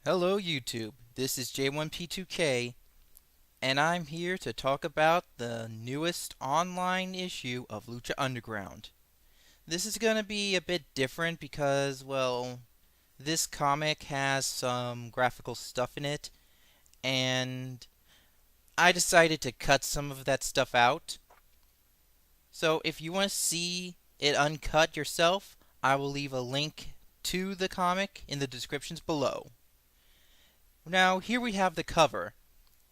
Hello YouTube, this is J1P2K, and I'm here to talk about the newest online issue of Lucha Underground. This is going to be a bit different because, well, this comic has some graphical stuff in it, and I decided to cut some of that stuff out. So if you want to see it uncut yourself, I will leave a link to the comic in the descriptions below. Now, here we have the cover.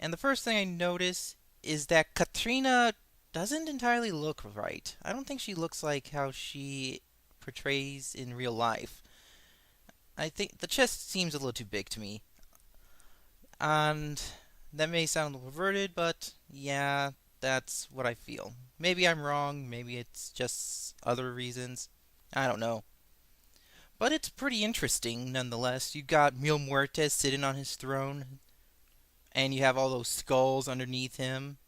And the first thing I notice is that Katrina doesn't entirely look right. I don't think she looks like how she portrays in real life. I think the chest seems a little too big to me. And that may sound a little perverted, but yeah, that's what I feel. Maybe I'm wrong, maybe it's just other reasons. I don't know. But it's pretty interesting nonetheless. You got Mil Muertes sitting on his throne, and you have all those skulls underneath him.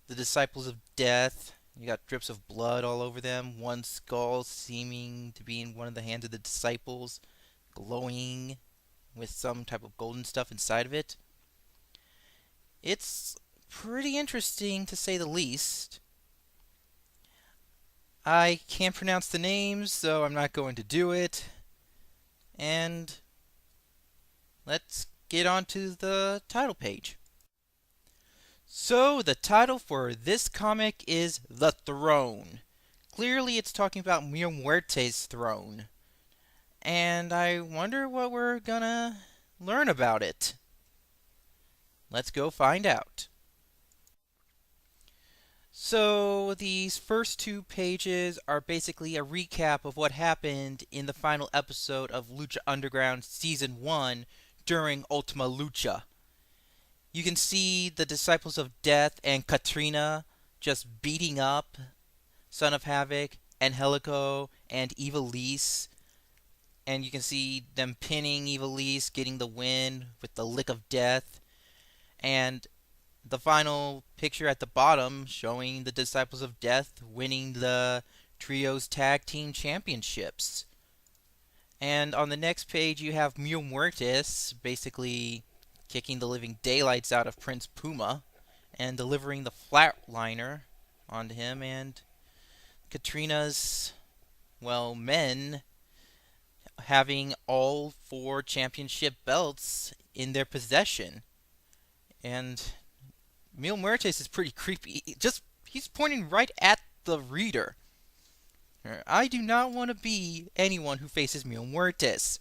The disciples of death. You got drips of blood all over them. One skull seeming to be in one of the hands of the disciples, glowing with some type of golden stuff inside of it. It's pretty interesting to say the least. I can't pronounce the names, so I'm not going to do it. And let's get on to the title page. So, the title for this comic is The Throne. Clearly, it's talking about Mil Muerte's throne. And I wonder what we're gonna learn about it. Let's go find out. So, these first two pages are basically a recap of what happened in the final episode of Lucha Underground Season 1 during Ultima Lucha. You can see the Disciples of Death and Katrina just beating up Son of Havoc, Angelico, and Evilise. And you can see them pinning Evilise, getting the win with the Lick of Death. And the final picture at the bottom showing the Disciples of Death winning the Trios Tag Team Championships. And on the next page you have Mil Muertes basically kicking the living daylights out of Prince Puma and delivering the flatliner onto him, and Katrina's, well, men having all four championship belts in their possession. And Mil Muertes is pretty creepy. He's pointing right at the reader. I do not want to be anyone who faces Mil Muertes.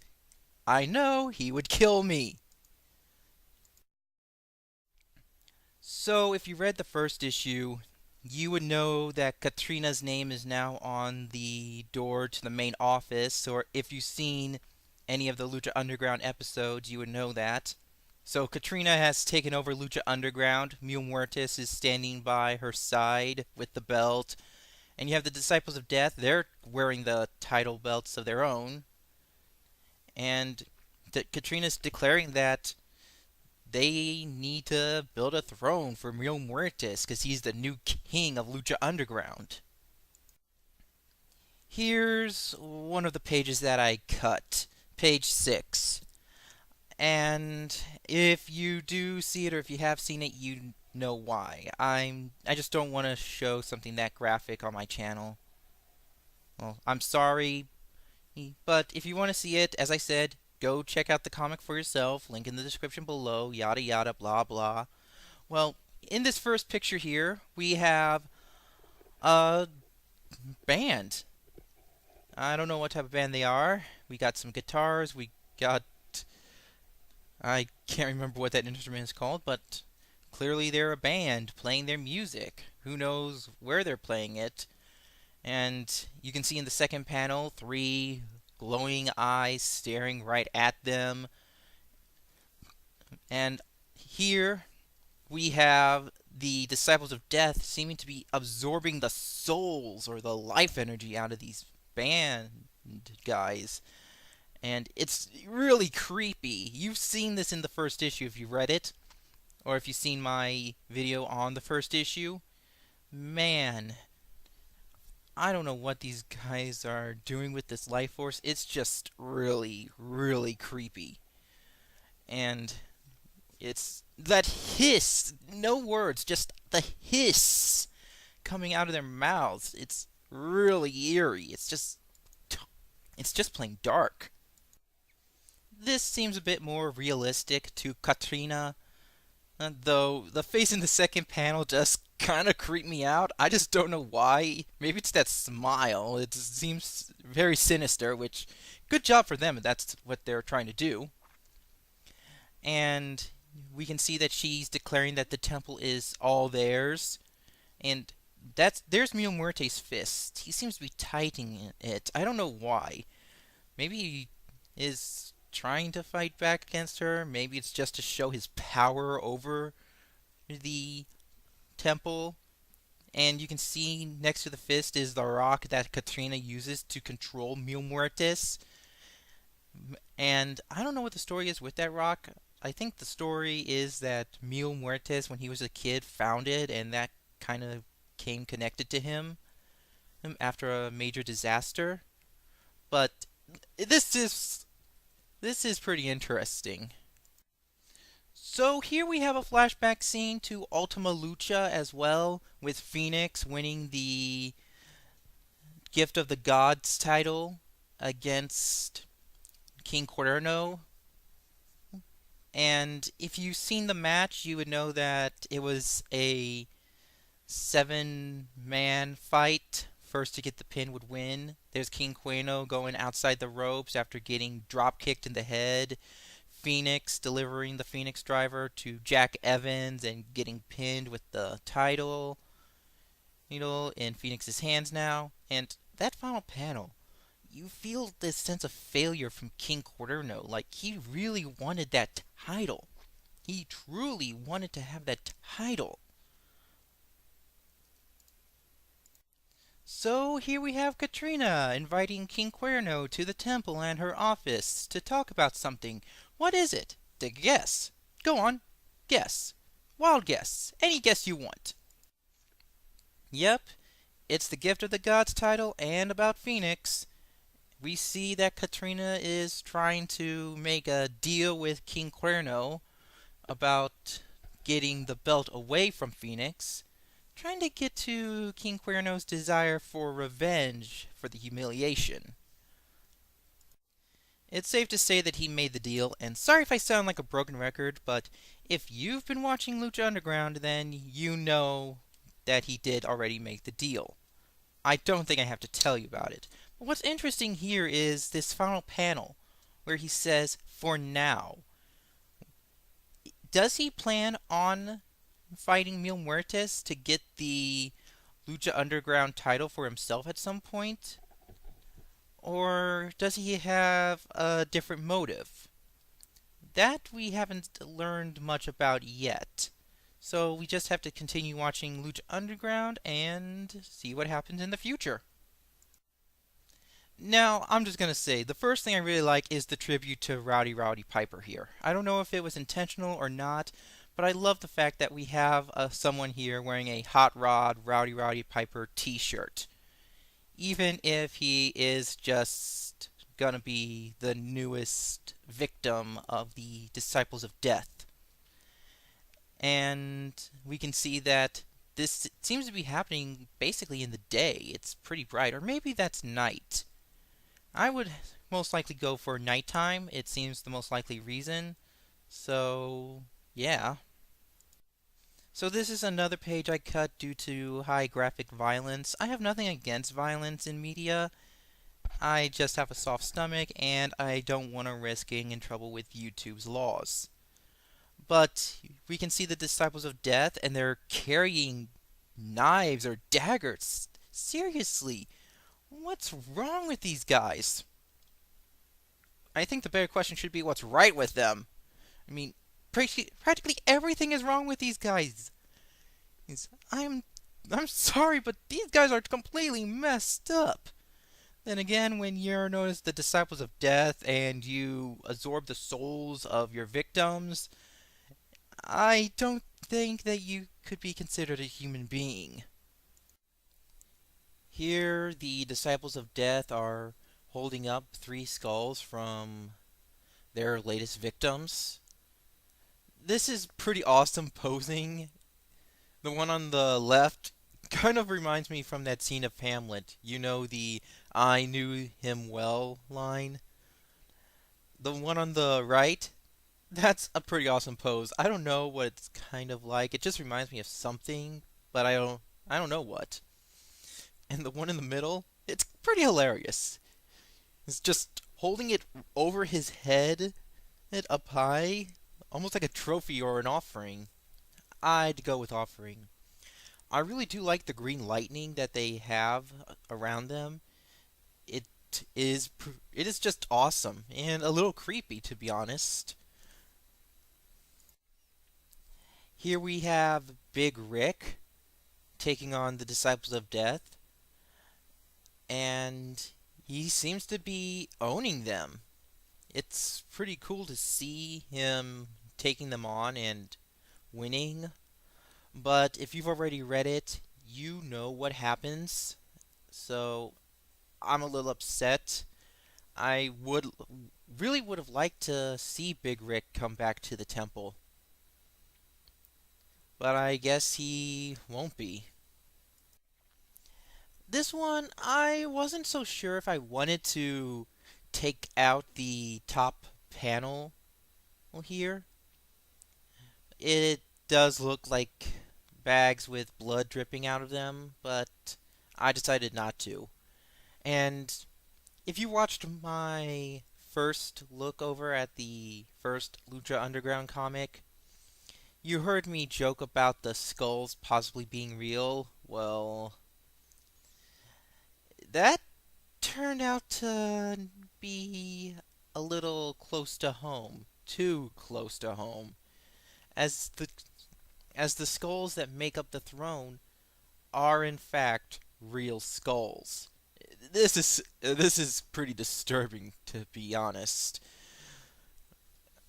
I know he would kill me. So, if you read the first issue, you would know that Katrina's name is now on the door to the main office, or if you've seen any of the Lucha Underground episodes, you would know that. So, Katrina has taken over Lucha Underground. Mil Muertes is standing by her side with the belt. And you have the Disciples of Death. They're wearing the title belts of their own. And Katrina's declaring that they need to build a throne for Mil Muertes because he's the new king of Lucha Underground. Here's one of the pages that I cut, page 6. And if you do see it or if you have seen it, you know why. I just don't want to show something that graphic on my channel. Well, I'm sorry, but if you want to see it, as I said, go check out the comic for yourself. Link in the description below, yada yada, blah blah. Well, in this first picture here, we have a band. I don't know what type of band they are. We got some guitars, we got... I can't remember what that instrument is called, but clearly they're a band playing their music. Who knows where they're playing it. And you can see in the second panel, 3 glowing eyes staring right at them. And here we have the Disciples of Death seeming to be absorbing the souls or the life energy out of these band guys. And it's really creepy. You've seen this in the first issue if you read it, or if you've seen my video on the first issue. Man, I don't know what these guys are doing with this life force. It's just really, really creepy. And it's that hiss, no words, just the hiss coming out of their mouths. It's really eerie. It's just plain dark. This seems a bit more realistic to Katrina, though the face in the second panel just kind of creeped me out. I just don't know why. Maybe it's that smile. It seems very sinister, which good job for them if that's what they're trying to do. And we can see that she's declaring that the temple is all theirs. And there's Mil Muerte's fist. He seems to be tightening it. I don't know why. Maybe he is trying to fight back against her. Maybe it's just to show his power over the temple. And you can see next to the fist is the rock that Katrina uses to control Mil Muertes. And I don't know what the story is with that rock. I think the story is that Mil Muertes, when he was a kid, found it, and that kind of came connected to him after a major disaster. But this is this is pretty interesting. So here we have a flashback scene to Ultima Lucha as well, with Phoenix winning the Gift of the Gods title against King Cuerno. And if you've seen the match, you would know that it was a 7-man fight. First to get the pin would win. There's King Cuerno going outside the ropes after getting drop kicked in the head. Phoenix delivering the Phoenix driver to Jack Evans and getting pinned with the title, in Phoenix's hands now. And that final panel, you feel this sense of failure from King Cuerno. Like, he really wanted that title. He truly wanted to have that title. So here we have Katrina inviting King Cuerno to the temple and her office to talk about something. What is it? Take a guess. Go on. Guess. Wild guess. Any guess you want. Yep, it's the Gift of the Gods title and about Phoenix. We see that Katrina is trying to make a deal with King Cuerno about getting the belt away from Phoenix, trying to get to King Cuerno's desire for revenge for the humiliation. It's safe to say that he made the deal, and sorry if I sound like a broken record, but if you've been watching Lucha Underground, then you know that he did already make the deal. I don't think I have to tell you about it. But what's interesting here is this final panel where he says, "for now." Does he plan on fighting Mil Muertes to get the Lucha Underground title for himself at some point? Or does he have a different motive? That we haven't learned much about yet. So we just have to continue watching Lucha Underground and see what happens in the future. Now, I'm just gonna say, the first thing I really like is the tribute to Rowdy Piper here. I don't know if it was intentional or not, but I love the fact that we have someone here wearing a Hot Rod Rowdy Piper t-shirt. Even if he is just gonna be the newest victim of the Disciples of Death. And we can see that this seems to be happening basically in the day. It's pretty bright, or maybe that's night. I would most likely go for nighttime. It seems the most likely reason. So, yeah. So this is another page I cut due to high graphic violence. I have nothing against violence in media. I just have a soft stomach and I don't want to risk getting in trouble with YouTube's laws. But we can see the Disciples of Death and they're carrying knives or daggers. Seriously, what's wrong with these guys? I think the better question should be what's right with them. I mean, practically everything is wrong with these guys. I'm sorry, but these guys are completely messed up. Then again, when you're known as the Disciples of Death and you absorb the souls of your victims, I don't think that you could be considered a human being. Here, the Disciples of Death are holding up 3 skulls from their latest victims. This is pretty awesome posing. The one on the left kind of reminds me from that scene of Hamlet. You know, the I knew him well line. The one on the right, that's a pretty awesome pose. I don't know what it's kind of like. It just reminds me of something, but I don't know what. And the one in the middle, it's pretty hilarious. It's just holding it over his head, it up high, almost like a trophy or an offering. I'd go with offering. I really do like the green lightning that they have around them. It it is just awesome and a little creepy, to be honest. Here we have Big Rick taking on the Disciples of Death, and he seems to be owning them. It's pretty cool to see him taking them on and winning. But if you've already read it, you know what happens. So I'm a little upset. I would really would have liked to see Big Rick come back to the temple, but I guess he won't be. This one, I wasn't so sure if I wanted to take out the top panel here. It does look like bags with blood dripping out of them, but I decided not to. And if you watched my first look over at the first Lucha Underground comic, you heard me joke about the skulls possibly being real. Well, that turned out to be a little close to home. Too close to home. As the as the skulls that make up the throne are in fact real skulls. This is pretty disturbing, to be honest.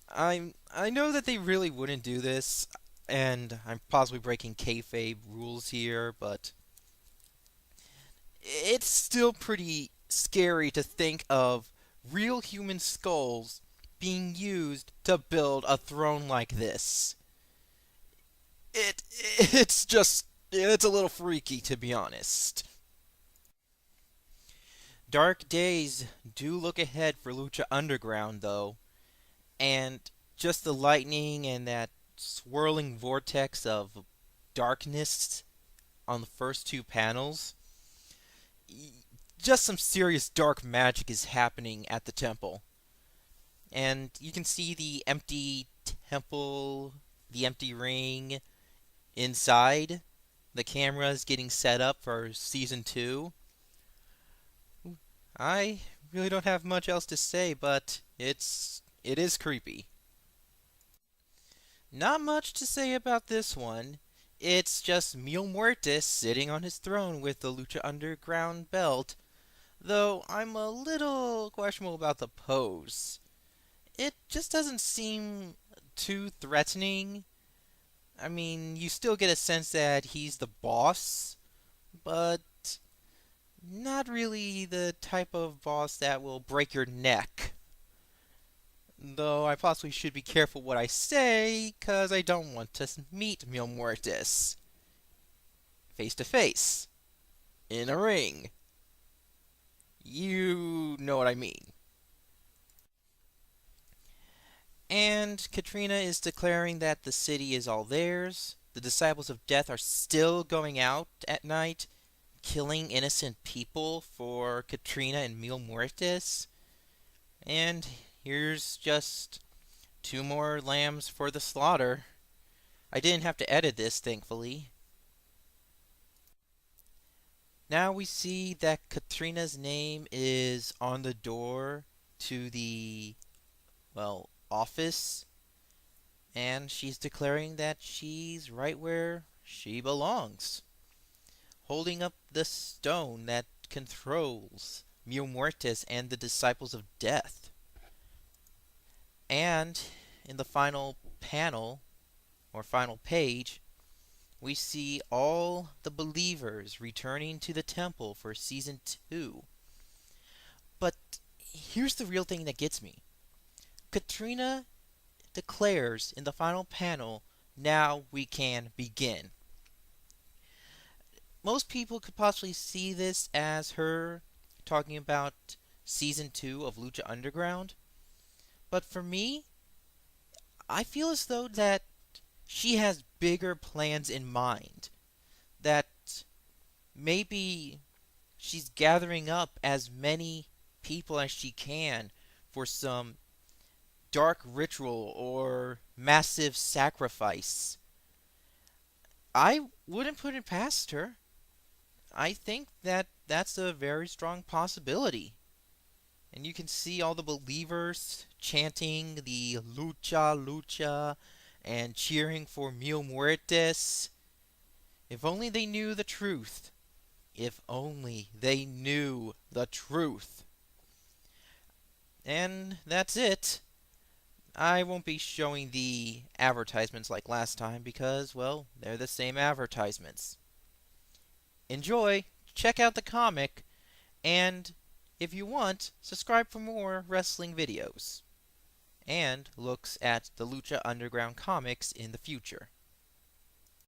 I know that they really wouldn't do this, and I'm possibly breaking kayfabe rules here, but it's still pretty scary to think of real human skulls being used to build a throne like this. It's a little freaky, to be honest. Dark days do look ahead for Lucha Underground, though, and just the lightning and that swirling vortex of darkness on the first two panels, just some serious dark magic is happening at the temple. And you can see the empty temple, the empty ring inside. The camera is getting set up for season 2. I really don't have much else to say, but it is creepy. Not much to say about this one. It's just Mil Muertes sitting on his throne with the Lucha Underground belt, though I'm a little questionable about the pose. It just doesn't seem too threatening. I mean, you still get a sense that he's the boss, but not really the type of boss that will break your neck. Though I possibly should be careful what I say, because I don't want to meet Mil Muertes face to face in a ring. You know what I mean. And Katrina is declaring that the city is all theirs. The disciples of death are still going out at night, killing innocent people for Katrina and Mil Muertes. And here's just two more lambs for the slaughter. I didn't have to edit this, thankfully. Now we see that Katrina's name is on the door to the, well, office, and she's declaring that she's right where she belongs, holding up the stone that controls Mil Muertes and the disciples of death. And in the final panel, or final page, we see all the believers returning to the temple for season 2. But here's the real thing that gets me. Katrina declares in the final panel, "Now we can begin." Most people could possibly see this as her talking about season 2 of Lucha Underground, but for me, I feel as though that she has bigger plans in mind. That maybe she's gathering up as many people as she can for some dark ritual or massive sacrifice. I wouldn't put it past her. I think that that's a very strong possibility. And you can see all the believers chanting the Lucha, Lucha, and cheering for Mil Muertes. If only they knew the truth. If only they knew the truth. And that's it. I won't be showing the advertisements like last time because, well, they're the same advertisements. Enjoy, check out the comic, and if you want, subscribe for more wrestling videos and looks at the Lucha Underground comics in the future.